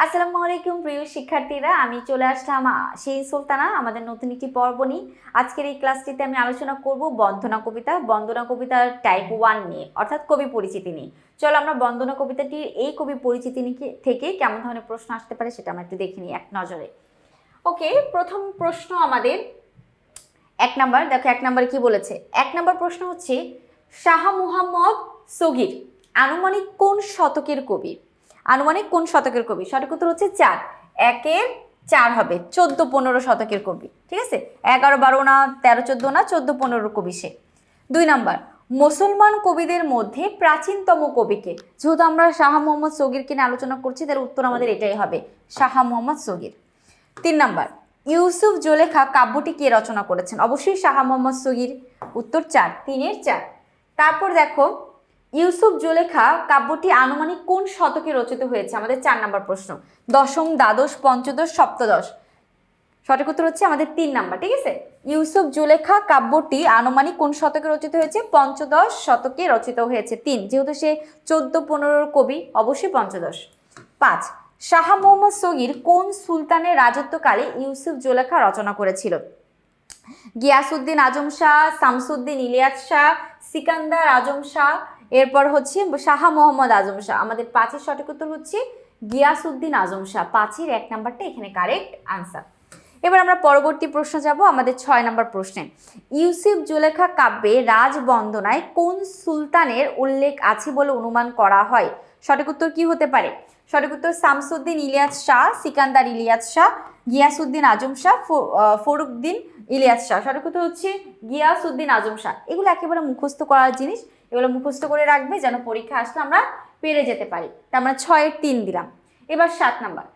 আসসালামু আলাইকুম প্রিয় শিক্ষার্থীরা, আমি চলে আসলাম সেই সুলতানা আমাদের নতুন একটি পর্ব নিয়ে। আজকের এই ক্লাসটিতে আমি আলোচনা করব বন্দনা কবিতার টাইপ 1 নিয়ে, অর্থাৎ কবি পরিচিতি নিয়ে। চলো আমরা বন্দনা কবিতাটির এই কবি পরিচিতি থেকে কেমন ধরনের প্রশ্ন আসতে পারে সেটা আমরা একটু দেখে নিই এক নজরে। ওকে, প্রথম প্রশ্ন আমাদের 1 নাম্বার। দেখো 1 নাম্বার কি বলেছে। 1 নাম্বার প্রশ্ন হচ্ছে, শাহ মুহাম্মদ সগীর আনুমানিক কোন শতকের কবি? আনুমানিক কোন শতকের কবি? সঠিক উত্তর হচ্ছে 4। 1-এর 4 হবে 14-15 শতকের কবি। ঠিক আছে, 11-12 না, 13-14 না, 14-15 কবি সে। 2 নাম্বার, মুসলমান কবিদের মধ্যে প্রাচীনতম কবিকে? যেহেতু আমরা শাহ মোহাম্মদ সগীরকে নিয়ে আলোচনা করছি, তাহলে উত্তর আমাদের এটাই হবে, শাহ মোহাম্মদ সগীর। 3 নাম্বার, ইউসুফ জুলেখা কাব্যটি কে রচনা করেছেন? অবশ্যই শাহ মোহাম্মদ সগীর। উত্তর 4, 3-এর 4। তারপর দেখো, ইউসুফ জুলেখা কাব্যটি আনুমানিক কোন শতকে রচিত হয়েছে? আমাদের 4 নাম্বার প্রশ্ন। দশম, দ্বাদশ, পঞ্চদশ, সপ্তদশ? সঠিক উত্তর হচ্ছে আমাদের 3 নাম্বার। ঠিক আছে, ইউসুফ জুলেখা কাব্যটি আনুমানিক কোন শতকে রচিত হয়েছে? পঞ্চদশ শতকে রচিত হয়েছে। 3, যেহেতু সে 14-15 কবি, অবশ্যই পঞ্চদশ। 5, শাহ মোহাম্মদ সগীর কোন সুলতানের রাজত্বকালে ইউসুফ জুলেখা রচনা করেছিল? গিয়াসউদ্দিন আজম শাহ, শামসুদ্দিন ইলিয়াস শাহ, সিকান্দার আজম শাহ, এরপর হচ্ছে শাহ মোহাম্মদ আজম শাহ। আমাদের 5-এর সঠিক উত্তর হচ্ছে গিয়াসউদ্দিন আজম শাহ। 5-এর 1 নাম্বারটা এখানে কারেক্ট আনসার। এবার আমরা পরবর্তী প্রশ্ন যাব, আমাদের 6 নাম্বার প্রশ্নে। ইউসুফ জুলেখা কাব্যে রাজবন্দনায় কোন সুলতানের উল্লেখ আছে বলে অনুমান করা হয়? সঠিক উত্তর কি হতে পারে? সঠিক উত্তর শামসুদ্দিন ইলিয়াস শাহ, সিকান্দার ইলিয়াস শাহ, গিয়াসউদ্দিন আজম শাহ, ফরুকদ্দিন ইলিয়াস শাহ। সঠিক উত্তর হচ্ছে গিয়াসউদ্দিন আজম শাহ। এগুলো একেবারে মুখস্থ করার জিনিস, এগুলো মুখস্থ করে রাখবে যেন পরীক্ষা আসলে আমরা পেরে যেতে পারি। তা আমরা 6-এর 3 দিলাম। এবার 7 নাম্বার,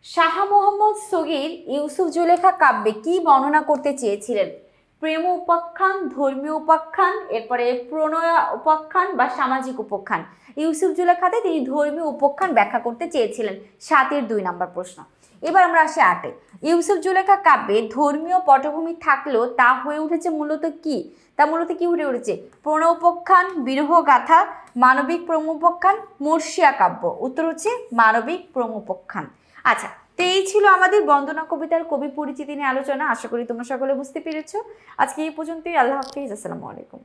শাহ মোহাম্মদ সগীর ইউসুফ জুলেখা কাব্যে কি বর্ণনা করতে চেয়েছিলেন? প্রেম উপাখ্যান, ধর্মীয় উপাখ্যান, এরপরে প্রণয় উপাখ্যান বা সামাজিক উপাখ্যান? ইউসুফ জুলেখাতে তিনি ধর্মীয় উপাখ্যান ব্যাখ্যা করতে চেয়েছিলেন। 7-এর 2 নাম্বার প্রশ্ন। এবার আমরা আসি 8-এ। ইউসুফ জুলেখা কাব্যে ধর্মীয় পটভূমি থাকলেও তা হয়ে উঠেছে মূলত কি? তা মূলত কি হয়ে উঠেছে? প্রণয় উপাখ্যান, বিরহ গাথা, মানবিক প্রেম উপাখ্যান, মর্ষিয়া কাব্য? উত্তর হচ্ছে মানবিক প্রেম উপাখ্যান। আচ্ছা, তো এই ছিল আমাদের বন্দনা কবিতার কবি পরিচিতি নিয়ে আলোচনা। আশা করি তোমরা সকলে বুঝতে পেরেছো। আজকে এই পর্যন্তই। আল্লাহ হাফিজ, আসসালামু আলাইকুম।